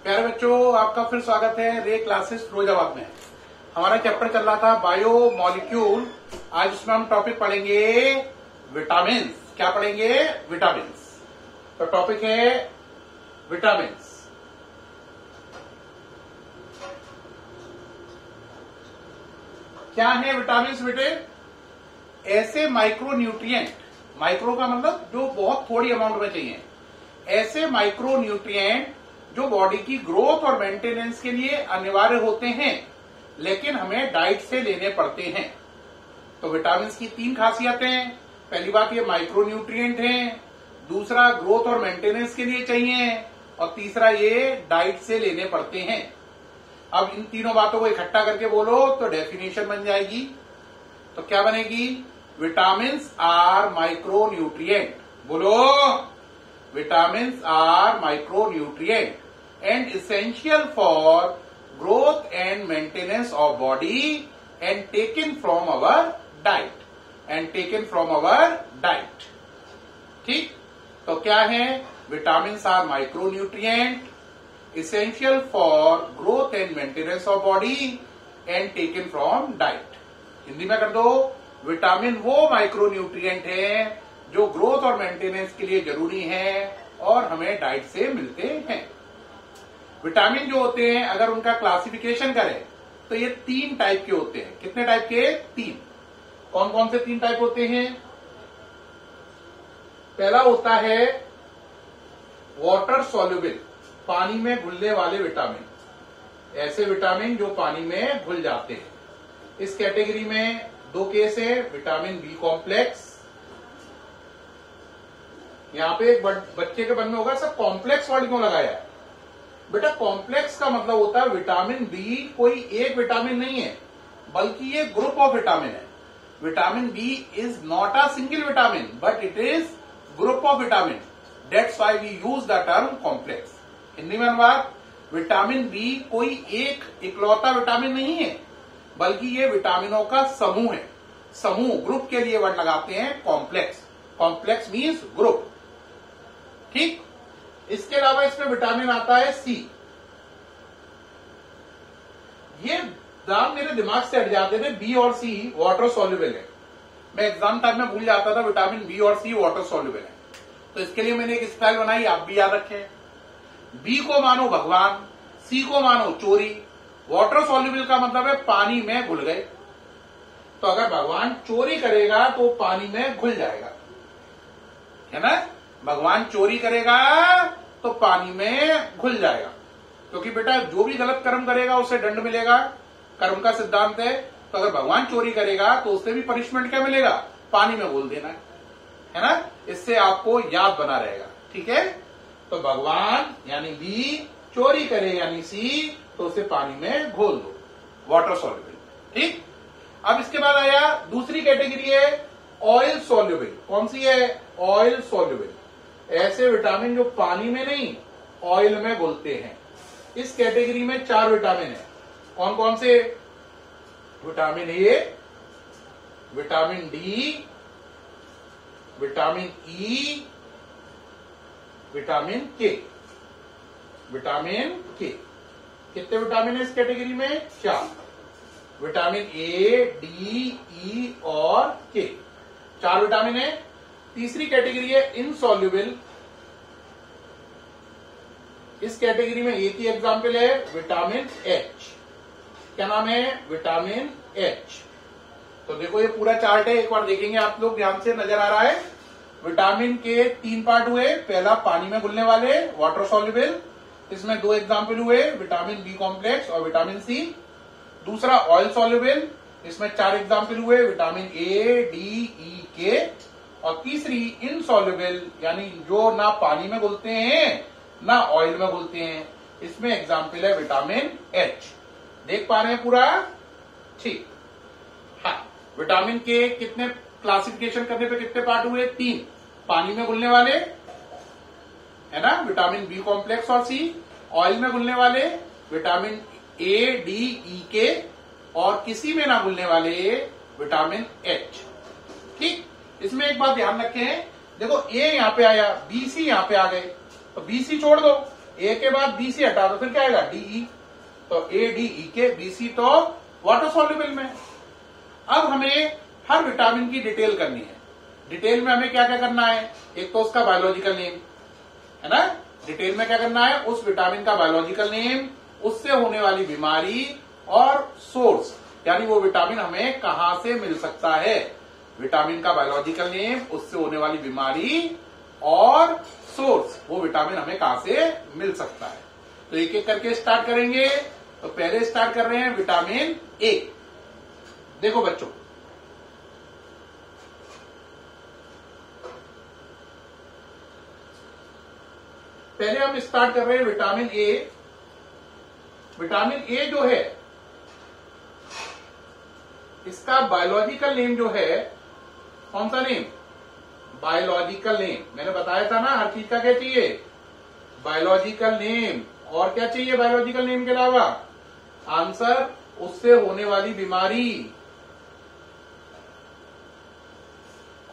प्यारे बच्चों, आपका फिर स्वागत है रे क्लासेस फिरोजाबाद में। हमारा चैप्टर चल रहा था बायो मॉलिक्यूल। आज उसमें हम टॉपिक पढ़ेंगे विटामिन। क्या पढ़ेंगे? विटामिन। तो टॉपिक है विटामिन। क्या है विटामिन बेटे? ऐसे माइक्रो न्यूट्रिएंट, माइक्रो का मतलब जो बहुत थोड़ी अमाउंट में चाहिए, ऐसे माइक्रो न्यूट्रिएंट जो बॉडी की ग्रोथ और मेंटेनेंस के लिए अनिवार्य होते हैं लेकिन हमें डाइट से लेने पड़ते हैं। तो विटामिन की तीन खासियतें। पहली बात ये माइक्रो न्यूट्रिएंट हैं, दूसरा ग्रोथ और मेंटेनेंस के लिए चाहिए, और तीसरा ये डाइट से लेने पड़ते हैं। अब इन तीनों बातों को इकट्ठा करके बोलो तो डेफिनेशन बन जाएगी। तो क्या बनेगी? Vitamin are micronutrient. बोलो, vitamin are micronutrient and essential for growth and maintenance of body and taken from our diet। ठीक, तो क्या है? vitamins are micronutrient essential for growth and maintenance of body and taken from diet। Hindi में कर दो, vitamin वो micronutrient है जो ग्रोथ और मेंटेनेंस के लिए जरूरी है और हमें डाइट से मिलते हैं। विटामिन जो होते हैं, अगर उनका क्लासिफिकेशन करें तो ये तीन टाइप के होते हैं। कितने टाइप के? तीन। कौन कौन से तीन टाइप होते हैं? पहला होता है वाटर सॉल्युबल, पानी में घुलने वाले विटामिन। ऐसे विटामिन जो पानी में घुल जाते हैं। इस कैटेगरी में दो केस है, विटामिन बी कॉम्प्लेक्स। यहां पे एक बच्चे के मन में होगा, सर कॉम्प्लेक्स वर्ड क्यों लगाया है? बेटा, कॉम्प्लेक्स का मतलब होता है विटामिन बी कोई एक विटामिन नहीं है, बल्कि ये ग्रुप ऑफ विटामिन है। Vitamin B is not a single vitamin but it is group of vitamin. That's why we use the term complex. Hindi में अनुवाद, विटामिन बी कोई एक इकलौता विटामिन नहीं है, बल्कि ये विटामिनों का समूह है। समूह, ग्रुप के लिए वर्ड लगाते हैं कॉम्प्लेक्स। Complex means group. ठीक, इसके अलावा इसमें विटामिन आता है सी। ये नाम मेरे दिमाग से हट जाते थे, बी और सी वाटर सॉल्युबल है। मैं एग्जाम टाइम में भूल जाता था विटामिन बी और सी वाटर सॉल्युबल है। तो इसके लिए मैंने एक स्पेल बनाई, आप भी याद रखें। बी को मानो भगवान, सी को मानो चोरी। वाटर सॉल्युबल का मतलब है पानी में घुल गए। तो अगर भगवान चोरी करेगा तो पानी में घुल जाएगा, है ना? भगवान चोरी करेगा तो पानी में घुल जाएगा, क्योंकि बेटा जो भी गलत कर्म करेगा उसे दंड मिलेगा, कर्म का सिद्धांत है। तो अगर भगवान चोरी करेगा तो उससे भी पनिशमेंट क्या मिलेगा? पानी में घोल देना है ना? इससे आपको याद बना रहेगा। ठीक है, तो भगवान यानी बी, चोरी करे यानी सी, तो उसे पानी में घोल दो, वाटर सॉल्युबल। ठीक, अब इसके बाद आया दूसरी कैटेगरी है ऑयल सॉल्युबल। कौन सी है? Oil soluble. ऐसे विटामिन जो पानी में नहीं, ऑयल में घुलते हैं। इस कैटेगरी में चार विटामिन है। कौन कौन से? Vitamin A, vitamin D, vitamin E, vitamin के। विटामिन के कितने विटामिन है इस कैटेगरी में? चार। विटामिन ए, डी, ई और के, चार विटामिन है। तीसरी कैटेगरी है इनसॉल्युबल। इस कैटेगरी में एक ही एग्जाम्पल है, विटामिन एच। क्या नाम है? Vitamin H. तो देखो ये पूरा चार्ट है, एक बार देखेंगे आप लोग, ध्यान से नजर आ रहा है। विटामिन के तीन पार्ट हुए। पहला पानी में घुलने वाले, वाटर सॉल्युबल। इसमें दो एग्जाम्पल हुए, विटामिन बी कॉम्प्लेक्स और विटामिन सी। दूसरा ऑयल सॉल्युबल, इसमें चार एग्जाम्पल हुए, विटामिन ए, डी, ई, के। और तीसरी इनसॉल्युबल, यानी जो ना पानी में घुलते हैं ना ऑयल में घुलते हैं। इसमें एग्जाम्पल है विटामिन एच। देख पा रहे हैं पूरा? ठीक। हाँ, विटामिन के कितने क्लासिफिकेशन करने पे कितने पार्ट हुए? तीन। पानी में घुलने वाले, है ना, विटामिन बी कॉम्प्लेक्स और सी। ऑयल में घुलने वाले विटामिन ए, डी, ई, के। और किसी में ना घुलने वाले विटामिन एच। ठीक, इसमें एक बात ध्यान रखें, देखो ए यहां पे आया, बी सी यहां पे आ गए, तो बी सी छोड़ दो, ए के बाद बी सी हटा दो, फिर क्या आएगा डीई। तो ए डी ई के, बी सी तो वाटर सॉल्युबल में। अब हमें हर विटामिन की डिटेल करनी है। डिटेल में हमें क्या क्या करना है, एक तो उसका बायोलॉजिकल नेम है ना, डिटेल में क्या करना है, उस विटामिन का बायोलॉजिकल नेम, उससे होने वाली बीमारी और सोर्स, यानी वो विटामिन हमें कहां से मिल सकता है। विटामिन का बायोलॉजिकल नेम, उससे होने वाली बीमारी और सोर्स, वो विटामिन हमें कहां से मिल सकता है। तो एक एक करके स्टार्ट करेंगे। तो पहले स्टार्ट कर रहे हैं विटामिन ए। देखो बच्चों, पहले हम स्टार्ट कर रहे हैं विटामिन ए। विटामिन ए जो है, इसका बायोलॉजिकल नेम जो है, कौन सा नेम, बायोलॉजिकल नेम। मैंने बताया था ना, हर चीज का क्या चाहिए, बायोलॉजिकल नेम। और क्या चाहिए बायोलॉजिकल नेम के अलावा, आंसर, उससे होने वाली बीमारी,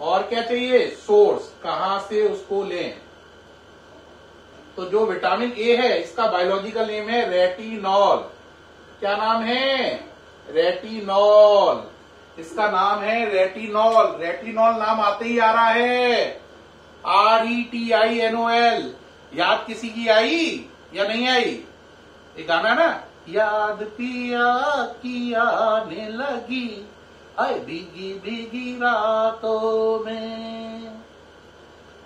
और क्या चाहिए, सोर्स, कहां से उसको लें। तो जो विटामिन ए है, इसका बायोलॉजिकल नेम है रेटिनॉल। क्या नाम है, रेटिनॉल। इसका नाम है रेटिनॉल। रेटिनॉल नाम आते ही आ रहा है, RETINOL। याद किसी की आई या नहीं आई, ये गाना ना, याद पिया की आने लगी आए भीगी भीगी रातों में।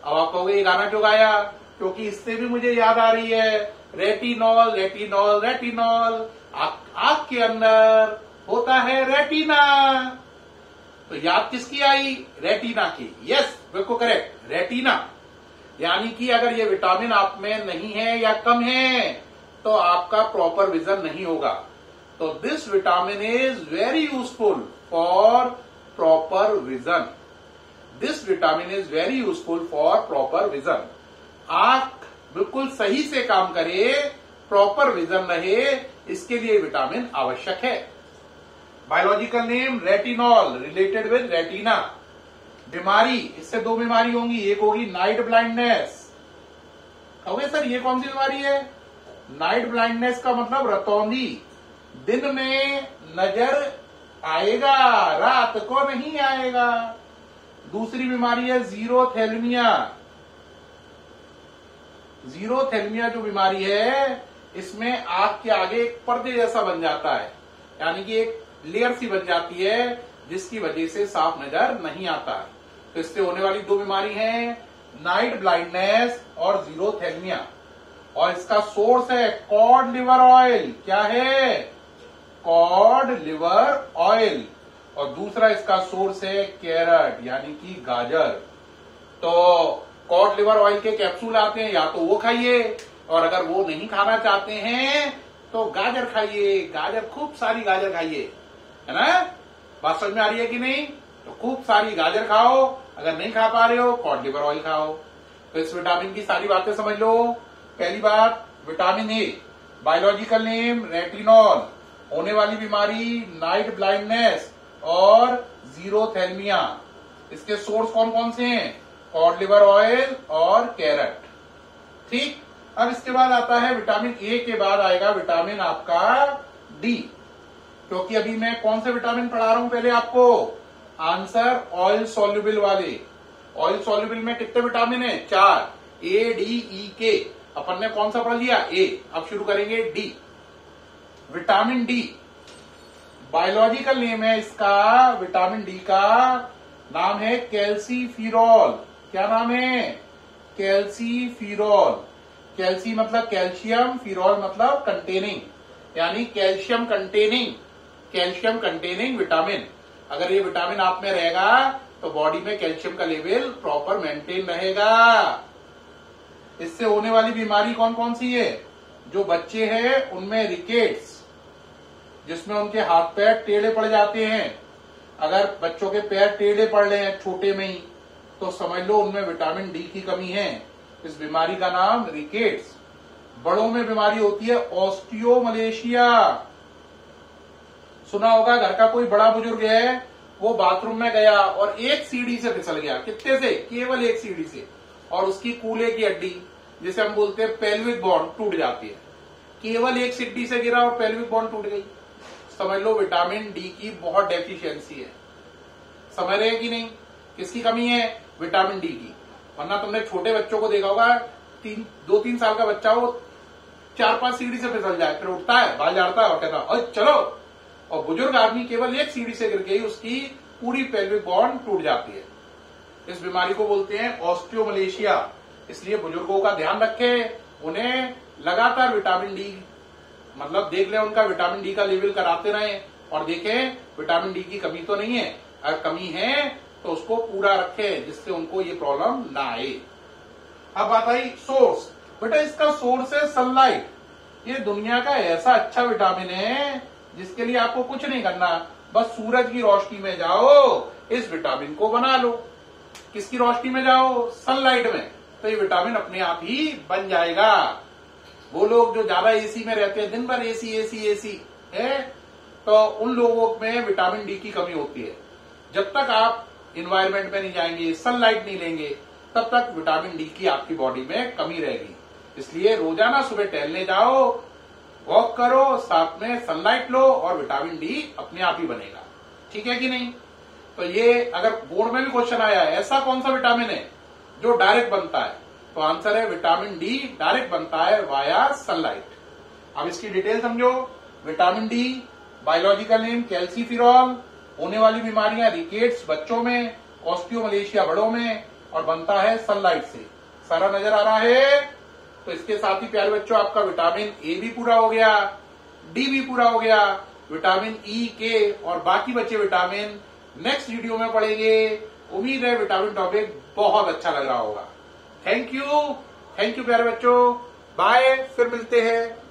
अब आप कहोगे ये गाना क्यों गाया, क्योंकि इससे भी मुझे याद आ रही है, रेटिनॉल रेटिनॉल रेटिनॉल। आंख के अंदर होता है रेटिना। तो याद किसकी आई, रेटिना की। यस, बिल्कुल करेक्ट, रेटिना। यानी कि अगर ये विटामिन आप में नहीं है या कम है, तो आपका प्रॉपर विजन नहीं होगा। तो this vitamin is very useful for proper vision. This vitamin is very useful for proper vision. आंख बिल्कुल सही से काम करे, प्रॉपर विजन रहे, इसके लिए विटामिन आवश्यक है। Biological name retinol, related with retina. बीमारी, इससे दो बीमारी होंगी, एक होगी नाइट ब्लाइंडनेस। कहोगे सर ये कौन सी बीमारी है, नाइट ब्लाइंडनेस का मतलब रतौंधी, दिन में नजर आएगा, रात को नहीं आएगा। दूसरी बीमारी है जीरोथेल्मिया। जीरोथेल्मिया जो बीमारी है, इसमें आंख के आगे एक पर्दे जैसा बन जाता है, यानी कि एक लेयर सी बन जाती है, जिसकी वजह से साफ नजर नहीं आता है। तो इससे होने वाली दो बीमारी हैं, नाइट ब्लाइंडनेस और जीरोथेल्मिया। और इसका सोर्स है कॉड लिवर ऑयल। क्या है, कॉड लिवर ऑयल। और दूसरा इसका सोर्स है कैरट, यानी कि गाजर। तो कॉड लिवर ऑयल के कैप्सूल आते हैं, या तो वो खाइए, और अगर वो नहीं खाना चाहते हैं तो गाजर खाइए। गाजर, खूब सारी गाजर खाइए, है ना। बात समझ में आ रही है कि नहीं, तो खूब सारी गाजर खाओ। अगर नहीं खा पा रहे हो, कॉड लिवर ऑयल खाओ। तो इस विटामिन की सारी बातें समझ लो। पहली बात, vitamin A, biological name retinol, होने वाली बीमारी नाइट ब्लाइंडनेस और जीरोथेल्मिया। इसके सोर्स कौन कौन से हैं, कॉड लिवर ऑयल और कैरट। ठीक। अब इसके बाद आता है विटामिन ए के बाद आएगा विटामिन आपका डी। क्योंकि अभी मैं कौन से विटामिन पढ़ा रहा हूं पहले आपको, आंसर, ऑयल सॉल्युबल वाले। ऑयल सॉल्युबल में कितने विटामिन है, 4, ए डी ई के। अपन ने कौन सा पढ़ लिया, ए। अब शुरू करेंगे D. Vitamin D, biological name है इसका, विटामिन डी का नाम है कैल्सीफिरॉल। क्या नाम है, कैल्सीफिरॉल। कैल्सी मतलब कैल्शियम, फिरॉल मतलब कंटेनिंग, यानी कैल्शियम कंटेनिंग विटामिन। अगर ये विटामिन आप में रहेगा तो बॉडी में कैल्शियम का लेवल प्रॉपर मेंटेन रहेगा। इससे होने वाली बीमारी कौन कौन सी है, जो बच्चे हैं उनमें रिकेट्स, जिसमें उनके हाथ पैर टेढ़े पड़ जाते हैं। अगर बच्चों के पैर टेढ़े पड़ रहे हैं छोटे में ही, तो समझ लो उनमें विटामिन डी की कमी है। इस बीमारी का नाम रिकेट्स। बड़ों में बीमारी होती है ऑस्टियोमलेशिया। सुना होगा, घर का कोई बड़ा बुजुर्ग है, वो बाथरूम में गया और एक सीढ़ी से फिसल गया। कितने से, केवल एक सीढ़ी से, और उसकी कूल्हे की हड्डी जिसे हम बोलते हैं पेल्विक बॉन्ड, टूट जाती है। केवल एक सीढ़ी से गिरा और पेल्विक बॉन्ड टूट गई, समझ लो विटामिन डी की बहुत डेफिशिएंसी है। समझ रहे हैं कि नहीं? किसकी कमी है? विटामिन डी की। वरना तुमने छोटे बच्चों को देखा होगा, 2-3 साल का बच्चा हो 4-5 सीढ़ी से फिसल जाए, फिर उठता है, बाल झाड़ता है और कहता है चलो। और बुजुर्ग आदमी केवल एक सीढ़ी से गिर गई, उसकी पूरी पेल्विक बॉन्ड टूट जाती है। इस बीमारी को बोलते हैं ऑस्टियोमलेशिया। इसलिए बुजुर्गों का ध्यान रखें, उन्हें लगातार विटामिन डी, मतलब देख लें उनका विटामिन डी का लेवल कराते रहें और देखें विटामिन डी की कमी तो नहीं है। अगर कमी है तो उसको पूरा रखें, जिससे उनको ये प्रॉब्लम ना आए। अब बात आई सोर्स। बेटा इसका सोर्स है सनलाइट। ये दुनिया का ऐसा अच्छा विटामिन है जिसके लिए आपको कुछ नहीं करना, बस सूरज की रोशनी में जाओ, इस विटामिन को बना लो। किसकी रोशनी में जाओ? सनलाइट में, तो ये विटामिन अपने आप ही बन जाएगा। वो लोग जो ज्यादा एसी में रहते हैं, दिन भर एसी एसी एसी है, तो उन लोगों में विटामिन डी की कमी होती है। जब तक आप इन्वायरमेंट में नहीं जाएंगे, सनलाइट नहीं लेंगे, तब तक विटामिन डी की आपकी बॉडी में कमी रहेगी। इसलिए रोजाना सुबह टहलने जाओ, वॉक करो, साथ में सनलाइट लो और विटामिन डी अपने आप ही बनेगा। ठीक है कि नहीं? तो ये अगर बोर्ड में भी क्वेश्चन आया है ऐसा कौन सा विटामिन है जो डायरेक्ट बनता है, तो आंसर है विटामिन डी डायरेक्ट बनता है वाया सनलाइट। अब इसकी डिटेल समझो। विटामिन डी बायोलॉजिकल नेम कैल्सीफिरॉल, होने वाली बीमारियां रिकेट्स बच्चों में, ऑस्टियोमलेशिया बड़ों में, और बनता है सनलाइट से। सारा नजर आ रहा है? तो इसके साथ ही प्यारे बच्चों आपका विटामिन ए भी पूरा हो गया, डी भी पूरा हो गया, विटामिन ई, के और बाकी बचे विटामिन नेक्स्ट वीडियो में पढ़ेंगे। उम्मीद है विटामिन टॉपिक बहुत अच्छा लग रहा होगा। थैंक यू प्यारे बच्चों, बाय, फिर मिलते हैं।